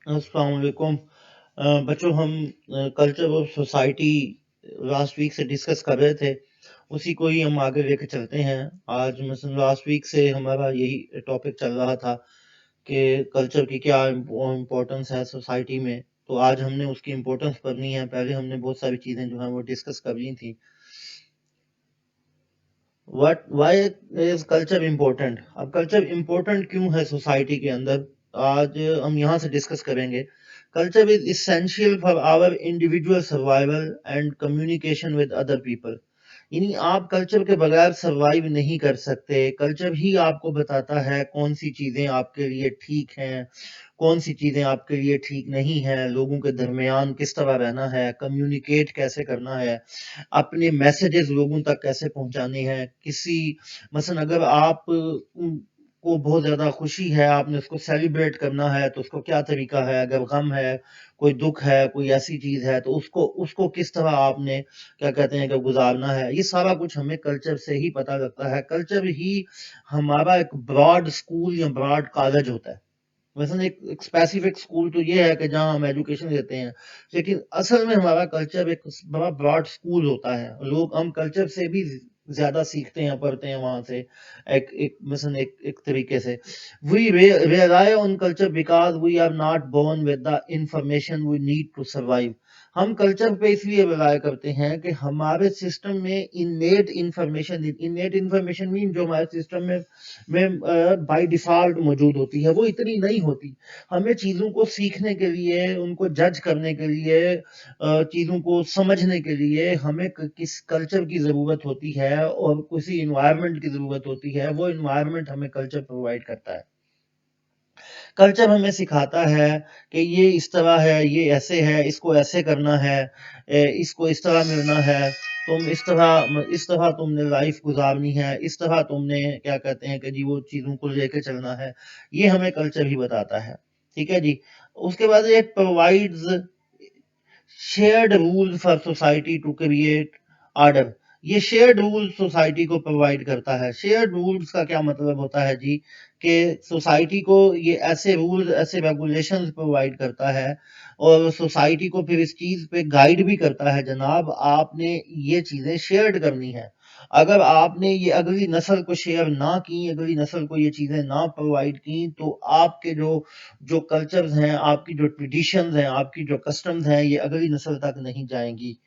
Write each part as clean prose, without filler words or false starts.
अस्सलाम वालेकुम। बच्चों, हम culture of society last week से डिस्कस कर रहे थे, उसी को ही हम आगे लेके चलते हैं। आज मतलब लास्ट वीक से हमारा यही टॉपिक चल रहा था कि कल्चर की क्या इम्पोर्टेंस है सोसाइटी में। तो आज हमने उसकी इम्पोर्टेंस पढ़नी है। पहले हमने बहुत सारी चीज़ें जो हैं वो डिस्कस कर ली थी। Why is culture important? अब कल्चर इम्पोर्टेंट क्यों है सोसाइटी के अंदर, आज हम यहाँ से डिस्कस करेंगे। Culture is essential for our individual survival and communication with other people. यानी आप कल्चर के बगैर सर्वाइव नहीं कर सकते। कल्चर ही आपको बताता है कौन सी चीजें आपके लिए ठीक हैं, कौन सी चीजें आपके लिए ठीक नहीं है, लोगों के दरमियान किस तरह रहना है, कम्युनिकेट कैसे करना है, अपने मैसेजेस लोगों तक कैसे पहुंचाने हैं। किसी मसलन अगर आप को बहुत ज्यादा खुशी है, आपने उसको सेलिब्रेट करना है, तो उसको क्या तरीका है। अगर गम है, कोई दुख है, कोई ऐसी चीज है, तो उसको उसको किस तरह आपने क्या कहते हैं कि गुजारना है। ये सारा कुछ हमें कल्चर से ही पता लगता है। कल्चर ही हमारा एक ब्रॉड स्कूल या ब्रॉड कॉलेज होता है। वैसे एक स्पेसिफिक स्कूल तो ये है कि जहाँ हम एजुकेशन देते हैं, लेकिन असल में हमारा कल्चर एक बड़ा ब्रॉड स्कूल होता है। लोग हम कल्चर से भी ज्यादा सीखते हैं, पढ़ते हैं वहां से। एक एक मिशन एक तरीके से we rely on culture because we are not born with the information we need to survive. हम कल्चर पे इसलिए रिलाय करते हैं कि हमारे सिस्टम में इननेट इंफॉर्मेशन मीन जो हमारे सिस्टम में बाय डिफॉल्ट मौजूद होती है, वो इतनी नहीं होती। हमें चीज़ों को सीखने के लिए, उनको जज करने के लिए, चीज़ों को समझने के लिए हमें किस कल्चर की ज़रूरत होती है और किसी इन्वायरमेंट की ज़रूरत होती है। वो इन्वायरमेंट हमें कल्चर प्रोवाइड करता है। कल्चर हमें सिखाता है कि ये इस तरह है, ये ऐसे है, इसको ऐसे करना है, इसको इस तरह मिलना है, तुम इस तरह तुमने लाइफ गुजारनी है, इस तरह तुमने क्या कहते हैं कि जी वो चीज़ों को लेके चलना है। ये हमें कल्चर ही बताता है। ठीक है जी। उसके बाद it provides shared rule for society to create order. ये शेयर्ड रूल सोसाइटी को प्रोवाइड करता है। शेयर्ड रूल्स का क्या मतलब होता है जी, कि सोसाइटी को ये ऐसे रूल्स, ऐसे रेगुलेशंस प्रोवाइड करता है और सोसाइटी को फिर इस चीज पे गाइड भी करता है। जनाब, आपने ये चीजें शेयर्ड करनी है। अगर आपने ये अगली नस्ल को शेयर ना की, अगली नस्ल को ये चीजें ना प्रोवाइड की, तो आपके जो जो कल्चर्स हैं, आपकी जो ट्रेडिशंस हैं, आपकी जो कस्टम्स हैं, ये अगली नस्ल तक नहीं जाएंगी।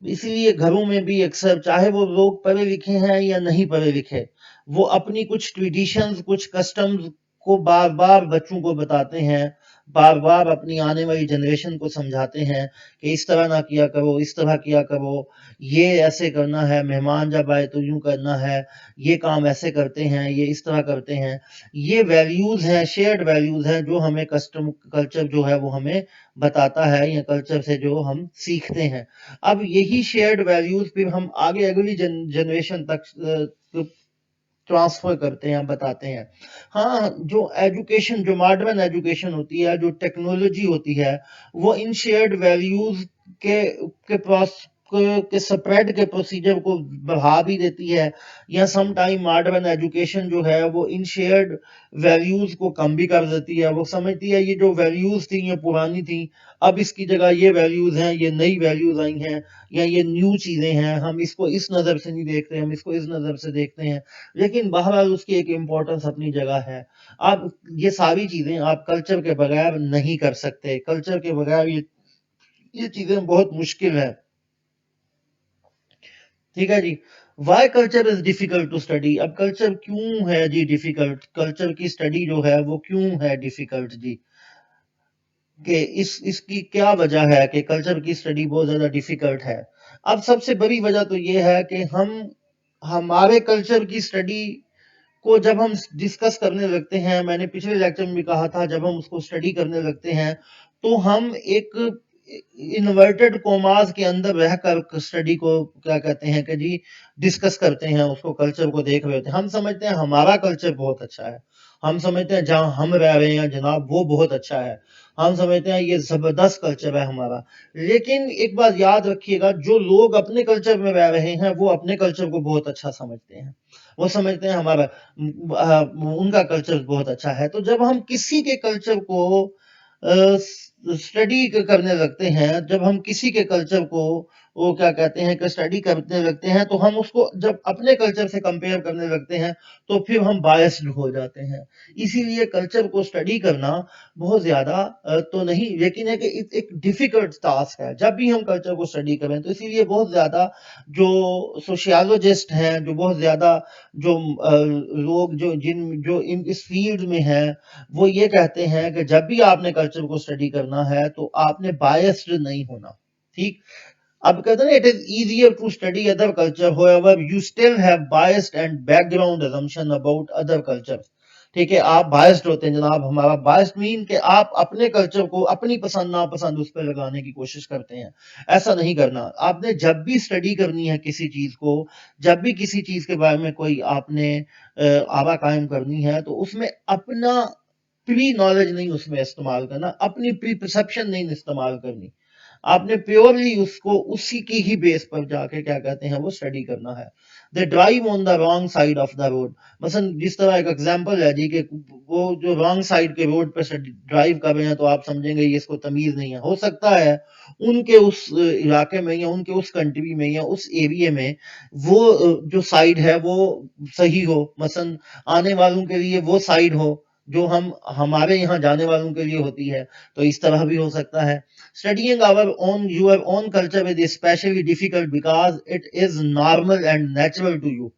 इसीलिए घरों में भी अक्सर, चाहे वो लोग पढ़े लिखे हैं या नहीं पढ़े लिखे, वो अपनी कुछ ट्रेडिशंस, कुछ कस्टम्स को बार बार बच्चों को बताते हैं, बार बार अपनी आने वाली जनरेशन को समझाते हैं कि इस तरह ना किया करो, इस तरह किया करो, ये ऐसे करना है, मेहमान जब आए तो यूं करना है, ये काम ऐसे करते हैं, ये इस तरह करते हैं। ये वैल्यूज हैं, शेयर्ड वैल्यूज हैं, जो हमें कस्टम कल्चर जो है वो हमें बताता है, या कल्चर से जो हम सीखते हैं। अब यही शेयर्ड वैल्यूज फिर हम आगे अगली जनरेशन तक ट्रांसफर करते हैं, बताते हैं। हाँ, जो एजुकेशन, जो मॉडर्न एजुकेशन होती है, जो टेक्नोलॉजी होती है, वो इन शेयर्ड वैल्यूज के के प्रोस के स्प्रेड के प्रोसीजर को बढ़ा भी देती है, या सम टाइम मॉडर्न एजुकेशन जो है वो इन शेयर्ड वैल्यूज को कम भी कर देती है। वो समझती है ये जो वैल्यूज थी ये पुरानी थी, अब इसकी जगह ये वैल्यूज हैं, ये नई वैल्यूज आई हैं, या ये न्यू चीजें हैं, हम इसको इस नजर से नहीं देखते, हम इसको इस नजर से देखते हैं। लेकिन बहरहाल उसकी एक इम्पोर्टेंस अपनी जगह है। आप ये सारी चीजें आप कल्चर के बगैर नहीं कर सकते। कल्चर के बगैर ये चीजें बहुत मुश्किल है। ठीक है जी। Why culture is difficult to study? अब कल्चर क्यों है जी डिफिकल्ट? कल्चर की स्टडी जो है वो क्यों है डिफिकल्ट जी? कि इसकी क्या वजह है कि कल्चर की स्टडी बहुत ज्यादा डिफिकल्ट है? अब सबसे बड़ी वजह तो ये है कि हम हमारे कल्चर की स्टडी को जब हम डिस्कस करने लगते हैं, मैंने पिछले लेक्चर में भी कहा था, जब हम उसको स्टडी करने लगते हैं, तो हम एक इन्वर्टेड कोमास के अंदर रहकर स्टडी को क्या कहते हैं कि जी डिस्कस करते हैं, उसको कल्चर को देख रहे होते हैं। हम समझते हैं हमारा कल्चर बहुत अच्छा है, हम समझते हैं जहां हम रह रहे हैं जनाब वो बहुत अच्छा है, हम समझते हैं ये जबरदस्त कल्चर है हमारा। लेकिन एक बात याद रखिएगा, जो लोग अपने कल्चर में रह रहे हैं वो अपने कल्चर को बहुत अच्छा समझते हैं, वो समझते हैं उनका कल्चर बहुत अच्छा है। तो जब हम किसी के कल्चर को स्टडी करने लगते हैं, जब हम किसी के कल्चर को वो क्या कहते हैं कि स्टडी करने लगते हैं, तो हम उसको जब अपने कल्चर से कंपेयर करने लगते हैं, तो फिर हम बायस्ड हो जाते हैं। इसीलिए कल्चर को स्टडी करना बहुत ज़्यादा तो नहीं, लेकिन है कि एक डिफ़िकल्ट टास्क है, जब भी हम कल्चर को स्टडी करें। तो इसीलिए बहुत ज़्यादा जो सोशियोलॉजिस्ट हैं, जो बहुत ज़्यादा जो लोग जो इन इस फ़ील्ड में हैं, वो ये कहते हैं कि जब भी आपने कल्चर को स्टडी करना है तो आपने बायस्ड नहीं होना। ठीक। अब कहते हैं ना, it is easier to study other culture, however you still have biased and background assumption about other cultures। ठीक है, आप बायस्ड होते हैं जनाब। हमारा बायस्ड मीन कि आप अपने कल्चर को अपनी पसंद नापसंद उस पर लगाने की कोशिश करते हैं। ऐसा नहीं करना। आपने जब भी स्टडी करनी है किसी चीज को, जब भी किसी चीज के बारे में कोई आपने आवा कायम करनी है, तो उसमें अपना प्री नॉलेज नहीं उसमें इस्तेमाल करना, अपनी प्री परसेप्शन नहीं इस्तेमाल करनी। आपने प्योरली उसको उसी की ही बेस पर जाके क्या कहते हैं वो स्टडी करना है। They drive on the wrong side of the road. मसलन जिस तरह एक एग्जांपल है जी कि वो जो रॉन्ग साइड के रोड पे ड्राइव कर रहे हैं, तो आप समझेंगे ये इसको तमीज नहीं है। हो सकता है उनके उस इलाके में या उनके उस कंट्री में या उस एरिया में वो जो साइड है वो सही हो, मसलन आने वालों के लिए वो साइड हो जो हम हमारे यहाँ जाने वालों के लिए होती है। तो इस तरह भी हो सकता है। Studying your own culture is especially difficult because it is normal and natural to you।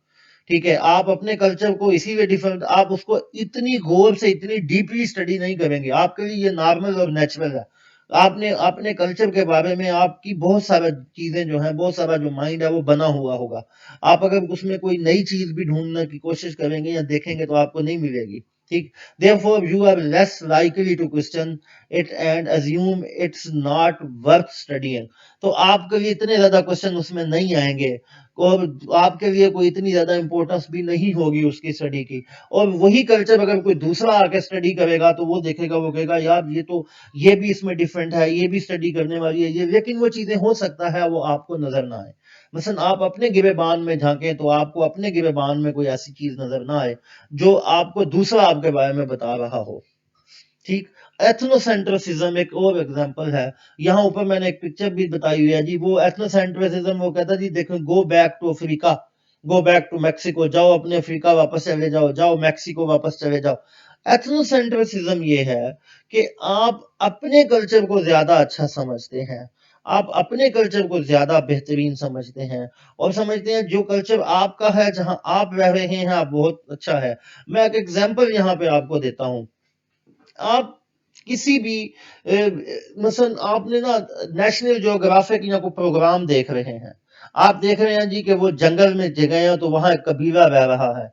ठीक है, आप अपने कल्चर को इसीलिए डिफरेंट, आप उसको इतनी गौर से इतनी डीपली स्टडी नहीं करेंगे, आपके लिए ये नॉर्मल और नेचुरल है। आपने अपने कल्चर के बारे में आपकी बहुत सारा चीजें जो हैं, बहुत सारा जो माइंड है वो बना हुआ होगा। आप अगर उसमें कोई नई चीज भी ढूंढने की कोशिश करेंगे या देखेंगे तो आपको नहीं मिलेगी। ठीक। Therefore you are less likely to question it and assume it's not worth studying। तो आपके लिए इतने ज्यादा क्वेश्चन उसमें नहीं आएंगे और आपके लिए कोई इतनी ज्यादा इंपॉर्टेंस भी नहीं होगी उसकी स्टडी की। और वही कल्चर अगर कोई दूसरा आके स्टडी करेगा तो वो देखेगा, वो कहेगा यार ये तो ये भी इसमें डिफरेंट है, ये भी स्टडी करने वाली है ये, लेकिन वो चीजें हो सकता है वो आपको नजर ना आए। मसलन आप अपने गिरेबान में झांकें तो आपको अपने गिरेबान में कोई ऐसी चीज नजर ना आए जो आपको दूसरा आपके बारे में बता रहा हो। ठीक। एथनोसेंट्रिसिज्म एक और एग्जांपल है। यहाँ ऊपर मैंने एक पिक्चर भी बताई हुई है जी। वो एथनोसेंट्रिसिज्म वो कहता है जी देखो, go back to Africa, go back to Mexico, जाओ अपने अफ्रीका वापस चले जाओ, जाओ मैक्सिको वापस चले जाओ। एथनोसेंट्रिसिज्म ये है कि आप अपने कल्चर को ज्यादा अच्छा समझते हैं, आप अपने कल्चर को ज्यादा बेहतरीन समझते हैं और समझते हैं जो कल्चर आपका है, जहां आप रह रहे हैं, आप बहुत अच्छा है। मैं एक एग्जांपल यहाँ पे आपको देता हूँ। आप किसी भी मसलन आपने ना नेशनल ज्योग्राफिक या कोई प्रोग्राम देख रहे हैं, आप देख रहे हैं जी कि वो जंगल में जगह है तो वहां एक कबीला रह रहा है।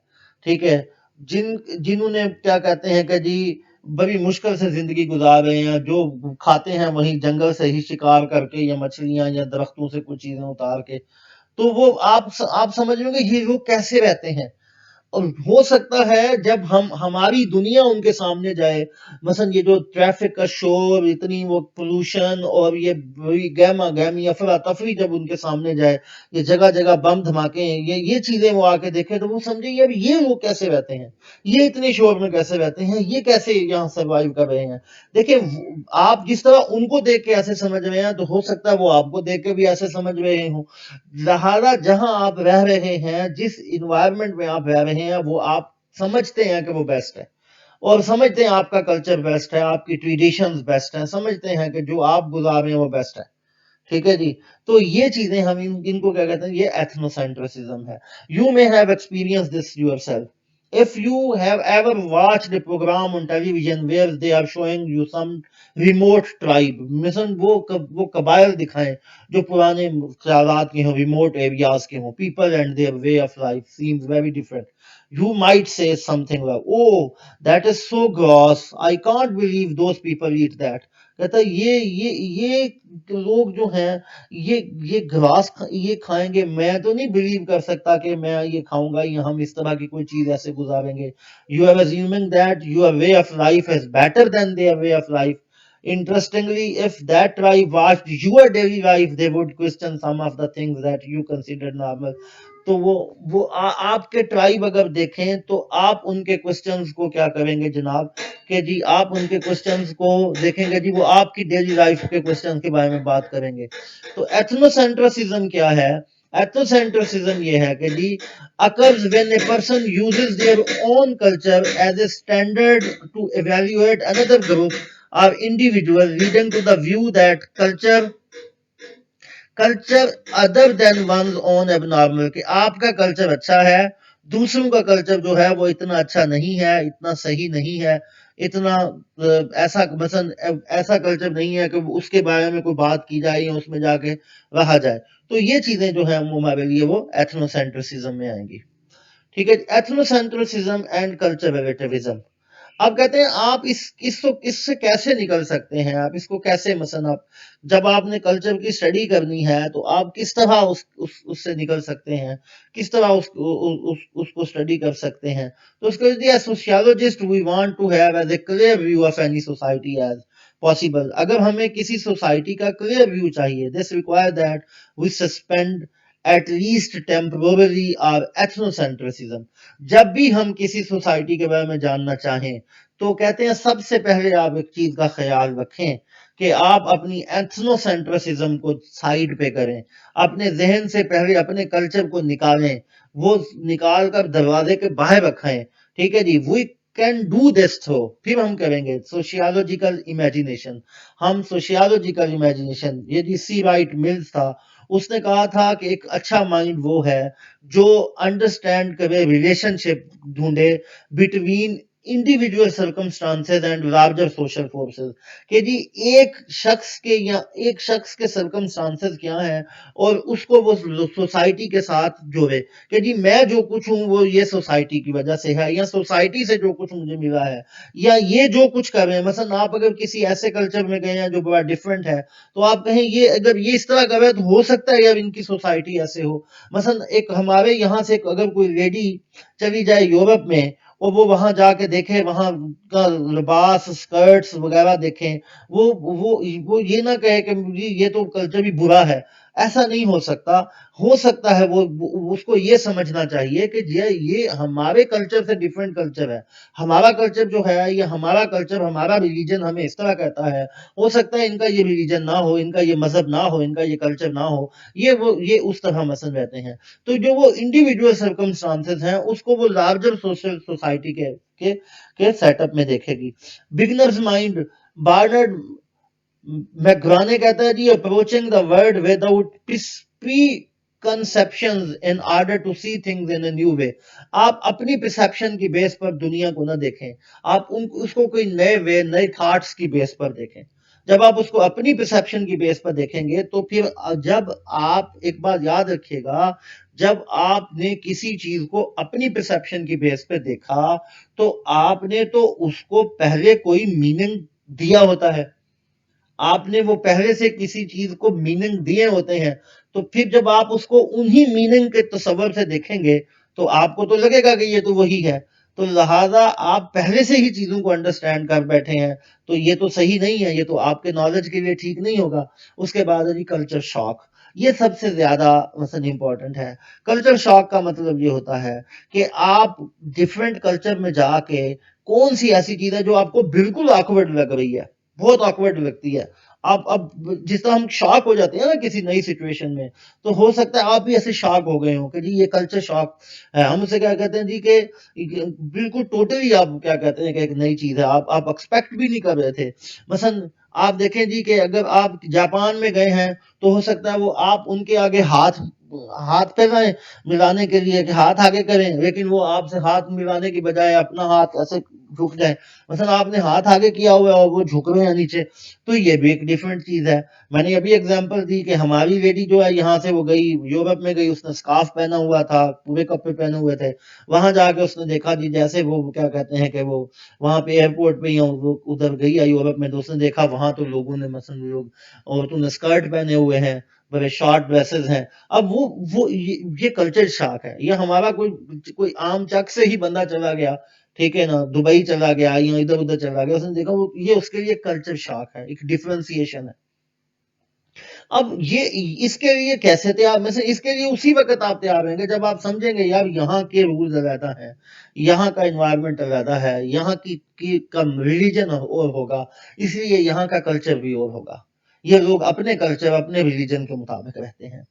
ठीक है, जिन्होंने क्या कहते हैं कि जी बड़ी मुश्किल से जिंदगी गुजार रहे हैं, जो खाते हैं वही जंगल से ही शिकार करके या मछलियां या दरख्तों से कुछ चीजें उतार के। तो वो आप समझ रहे होंगे ये लोग कैसे रहते हैं। और हो सकता है जब हम हमारी दुनिया उनके सामने जाए, मसलन ये जो ट्रैफिक का शोर, इतनी वो पोल्यूशन और ये गहमा गहमी अफरा तफरी जब उनके सामने जाए, ये जगह जगह बम धमाके, ये चीजें वो आके देखे तो वो समझे यार ये लोग कैसे रहते हैं, ये इतने शोर में कैसे रहते हैं, ये कैसे यहाँ सरवाइव कर रहे हैं। देखिए आप जिस तरह उनको देख के ऐसे समझ रहे हैं, तो हो सकता है वो आपको देख के भी ऐसे समझ रहे हो। लिहाजा जहां आप रह रहे हैं, जिस इन्वायरमेंट में आप रह रहे हैं, वो आप समझते हैं कि वो बेस्ट है और समझते हैं आपका कल्चर बेस्ट है, आपकी ट्रेडिशंस बेस्ट है, समझते हैं कि जो आप गुजार रहे हैं वो बेस्ट है। ठीक है जी। तो ये चीजें हम इनको क्या कहते हैं, ये एथनोसेंट्रिसिज्म है। You may have experience this yourself if you have ever watched a program on television where they are showing you some remote tribe, mission वो कबाइल दिखाएं जो पुराने ख्यालात के हों, remote areas के हों, people and their way of life seems very different, you might say something like oh that is so gross, I can't believe those people eat that। कहता है ये लोग जो हैं ये घास ये खाएंगे, मैं तो नहीं बिलीव कर सकता कि मैं ये खाऊंगा या हम इस तरह की कोई चीज ऐसे गुजारेंगे। You are assuming that your way of life is better than their way of life. Interestingly, if that tribe watched your daily life, they would question some of the things that you consider normal। تو وہ آپ کے tribe اگر دیکھیں تو آپ ان کے questions کو کیا کریں گے جناب کہ جی آپ ان کے کوسچنز کو دیکھیں گے جی وہ آپ کی ڈیلی لائف کے کوسچن کے بارے میں بات کریں گے. تو ایتھنو سینٹرسزم کیا ہے؟ ایتھنو سینٹرسزم یہ ہے کہ جی occurs when a person uses their own culture as a standard to evaluate another group or individual, leading to the view that culture other than one's own abnormal کہ آپ کا کلچر اچھا ہے دوسروں کا کلچر جو ہے وہ اتنا اچھا نہیں ہے اتنا صحیح نہیں ہے اتنا ایسا مثلا ایسا کلچر نہیں ہے کہ اس کے بارے میں کوئی بات کی جائے یا اس میں جا کے رہا جائے. تو یہ چیزیں جو ہیں وہ ہمارے لیے وہ ایتھنو سینٹرسزم میں آئیں گی. ٹھیک ہے. Ethnocentrism and culture relativism. آپ کہتے ہیں آپ اس سے کیسے نکل سکتے ہیں آپ اس کو کیسے مثلا آپ جب آپ نے کلچر کی اسٹڈی کرنی ہے تو آپ کس طرح اس سے نکل سکتے ہیں کس طرح اس کو اسٹڈی کر سکتے ہیں. تو اس کے لیے sociologist we want to have as a clear view of any society as possible. اگر ہمیں کسی سوسائٹی کا کلیئر ویو چاہیے this require that we suspend at least temporary our ethnocentrism. جب بھی ہم کسی سوسائٹی کے بارے میں جاننا چاہیں تو کہتے ہیں سب سے پہلے آپ ایک چیز کا خیال رکھیں کہ آپ اپنی ایتھنو سینٹرسزم کو سائڈ پہ کریں اپنے ذہن سے پہلے اپنے کلچر کو نکالیں وہ نکال کر دروازے کے باہر رکھیں. ٹھیک ہے جی. We can do this through پھر ہم کریں گے سوشیالوجیکل امیجینیشن. ہم سوشیالوجیکل امیجینیشن یہ جی سی رائٹ ملز تھا اس نے کہا تھا کہ ایک اچھا مائنڈ وہ ہے جو انڈرسٹینڈ کرے ریلیشن شپ ڈھونڈے between individual circumstances and larger social forces کہ جی ایک شخص کے سرکمسٹانسز کیا ہیں اور اس کو وہ سوسائٹی کے ساتھ جوڑے کہ جی میں جو کچھ ہوں وہ یہ سوسائٹی کی وجہ سے ہے یا سوسائٹی سے جو کچھ مجھے ملا ہے یا یہ جو کچھ کر رہے ہیں. مثلا آپ اگر کسی ایسے کلچر میں گئے ہیں جو بڑا ڈفرینٹ ہے تو آپ کہیں یہ اگر یہ اس طرح کر رہے تو ہو سکتا ہے یار ان کی سوسائٹی ایسے ہو. مثلا ایک ہمارے یہاں سے اگر کوئی لیڈی چلی جائے یورپ میں اور وہ وہاں جا کے دیکھے وہاں کا لباس اسکرٹس وغیرہ دیکھیں وہ یہ نہ کہے کہ یہ تو کلچر بھی برا ہے. ایسا نہیں ہو سکتا ہے وہ اس کو یہ سمجھنا چاہیے کہ یہ ہمارے کلچر سے ڈیفرنٹ کلچر ہے. ہمارا کلچر جو ہے یہ ہمارا کلچر ہمارا ریلیجن ہمیں اس طرح کہتا ہے ہو سکتا ہے ان کا یہ ریلیجن نہ ہو ان کا یہ مذہب نہ ہو ان کا یہ کلچر نہ ہو یہ اس طرح مثلا رہتے ہیں. تو جو وہ انڈیویجول سرکمسٹانسز ہیں اس کو وہ لارجر سوشل سوسائٹی کے سیٹ اپ میں دیکھے گی. بگنرز مائنڈ بارنرڈ میکگرانے کہتا ہے جی approaching the world without preconceptions in order to see things in a new way. آپ اپنی پرسپشن کی بیس پر دنیا کو نہ دیکھیں آپ اس کو کوئی نئے وے نئے تھاٹس کی بیس پر دیکھیں. جب آپ اس کو اپنی پرسپشن کی بیس پر دیکھیں گے تو پھر جب آپ ایک بات یاد رکھیے گا جب آپ نے کسی چیز کو اپنی پرسپشن کی بیس پہ دیکھا تو آپ نے تو اس کو پہلے کوئی میننگ دیا ہوتا ہے آپ نے وہ پہلے سے کسی چیز کو میننگ دیے ہوتے ہیں تو پھر جب آپ اس کو انہی میننگ کے تصور سے دیکھیں گے تو آپ کو تو لگے گا کہ یہ تو وہی ہے. تو لہٰذا آپ پہلے سے ہی چیزوں کو انڈرسٹینڈ کر بیٹھے ہیں تو یہ تو صحیح نہیں ہے یہ تو آپ کے نالج کے لیے ٹھیک نہیں ہوگا. اس کے بعد ہے کلچر شاک. یہ سب سے زیادہ مثلا امپورٹنٹ ہے. کلچر شاک کا مطلب یہ ہوتا ہے کہ آپ ڈفرینٹ کلچر میں جا کے کون سی ایسی چیز ہے جو آپ کو بالکل آکورڈ لگ رہی ہے بہت آکورڈ لگتی ہے. اب جس طرح ہم شاک ہو جاتے ہیں نا کسی نئی سچویشن میں تو ہو سکتا ہے آپ بھی ایسے شاک ہو گئے ہوں کہ جی یہ کلچر شاک ہے. ہم اسے کیا کہتے ہیں جی کہ بالکل ٹوٹلی آپ کیا کہتے ہیں کہ ایک نئی چیز ہے آپ ایکسپیکٹ بھی نہیں کر رہے تھے. مثلا آپ دیکھیں جی کہ اگر آپ جاپان میں گئے ہیں تو ہو سکتا ہے وہ آپ ان کے آگے ہاتھ پھیلائیں ملانے کے لیے کہ ہاتھ آگے کریں لیکن وہ آپ سے ہاتھ ملانے کی بجائے اپنا ہاتھ ایسے جھک جائے. مثلا آپ نے ہاتھ آگے کیا ہوا ہے اور وہ جھک رہے ہیں نیچے تو یہ بھی ایک ڈیفرنٹ چیز ہے. میں نے ابھی اگزامپل دی کہ ہماری لیڈی جو ہے یہاں سے وہ گئی یورپ میں گئی اس نے اسکارف پہنا ہوا تھا پورے کپڑے پہنے ہوئے تھے وہاں جا کے اس نے دیکھا جی جیسے وہ کیا کہتے ہیں کہ وہ وہاں پہ ایئرپورٹ پہ وہ ادھر گئی ہے یورپ میں تو اس نے دیکھا وہاں تو لوگوں نے مثلا لوگ عورتوں نے اسکرٹ پہنے ہوئے ہیں بڑے شارٹ ڈریسز ہیں. اب یہ کلچر شاک ہے. یہ ہمارا کوئی عام چک سے ہی بندہ چلا گیا ٹھیک ہے نا دبئی چلا گیا یا ادھر ادھر چلا گیا اس نے دیکھا یہ اس کے لیے کلچر شاک ہے ایک ڈفرینسیشن ہے. اب یہ اس کے لیے کیسے تیار مثلا اس کے لیے اسی وقت آپ تیار رہیں گے جب آپ سمجھیں گے یار یہاں کے رولز علیحدہ ہیں، یہاں کا انوائرمنٹ علیحدہ ہے، یہاں کی کا ریلیجن اور ہوگا، اس لیے یہاں کا کلچر بھی اور ہوگا، یہ لوگ اپنے کلچر اپنے ریلیجن کے مطابق رہتے ہیں،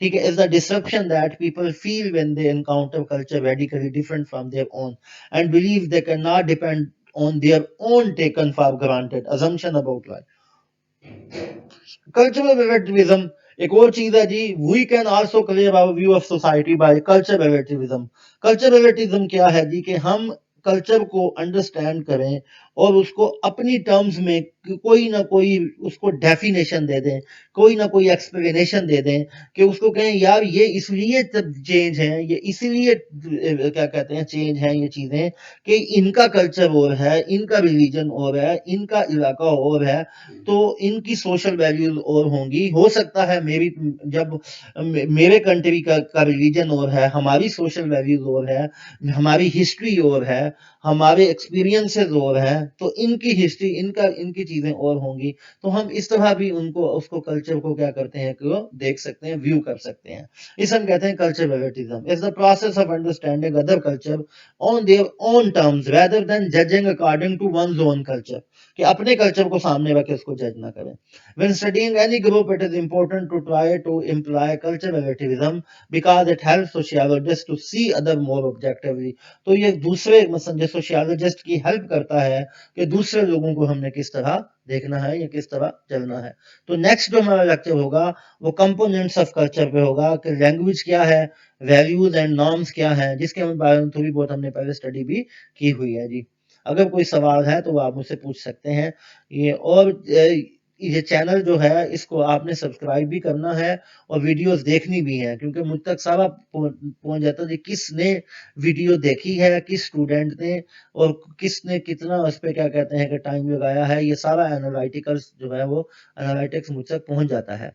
ٹھیک ہے. Is the disruption that people feel when they encounter culture radically different from their own and believe they can not depend on their own taken for granted assumption about life. Cultural relativism ایک اور چیز ہے جی. We can also clear our view of society by culture relativism. Culture relativism کیا ہے جی کہ ہم culture کو انڈرسٹینڈ کریں اور اس کو اپنی ٹرمز میں کوئی نہ کوئی اس کو ڈیفینیشن دے دیں، کوئی نہ کوئی ایکسپلینیشن دے دیں کہ اس کو کہیں یار یہ اس لیے چینج ہے، یہ اسی لیے کیا کہتے ہیں چینج ہیں یہ چیزیں کہ ان کا کلچر اور ہے، ان کا ریلیجن اور ہے، ان کا علاقہ اور ہے، تو ان کی سوشل ویلیوز اور ہوں گی. ہو سکتا ہے میری جب میرے کنٹری کا ریلیجن اور ہے، ہماری سوشل ویلیوز اور ہے، ہماری ہسٹری اور ہے، ہمارے ایکسپیرینسز اور ہیں، تو ان کی ہسٹری ان کی چیزیں اور ہوں گی، تو ہم اس طرح بھی ان کو اس کو کلچر کو کیا کرتے ہیں کہ وہ دیکھ سکتے ہیں، ویو کر سکتے ہیں. اس ہم کہتے ہیں culture relativism is the process of understanding other culture on their own terms rather than judging according to one's own culture. کہ اپنے کلچر کو سامنے رکھ کے اس کو جج نہ کریں. When studying any group, it is important to try to imply cultural relativism because it helps sociologists to see other more objectively. تو یہ دوسرے مثلا سوشیالوجسٹ کی ہیلپ کرتا ہے کہ دوسرے لوگوں کو ہم نے کس طرح دیکھنا ہے یا کس طرح چلنا ہے. تو نیکسٹ جو ہمارا لیکچر ہوگا وہ کمپوننٹس آف کلچر پہ ہوگا کہ لینگویج کیا ہے، ویلیوز اینڈ نارمز کیا ہیں، جس کے بارے میں تھوڑی بہت ہم نے پہلے اسٹڈی بھی کی ہوئی ہے جی. اگر کوئی سوال ہے تو وہ آپ مجھ سے پوچھ سکتے ہیں. یہ اور یہ چینل جو ہے اس کو آپ نے سبسکرائب بھی کرنا ہے اور ویڈیوز دیکھنی بھی ہیں، کیونکہ مجھ تک سارا پہنچ جاتا ہے کس نے ویڈیو دیکھی ہے، کس اسٹوڈنٹ نے، اور کس نے کتنا اس پہ کیا کہتے ہیں کہ ٹائم لگایا ہے. یہ سارا انالائٹیکلس جو ہے وہ انالائٹکس مجھ تک پہنچ جاتا ہے.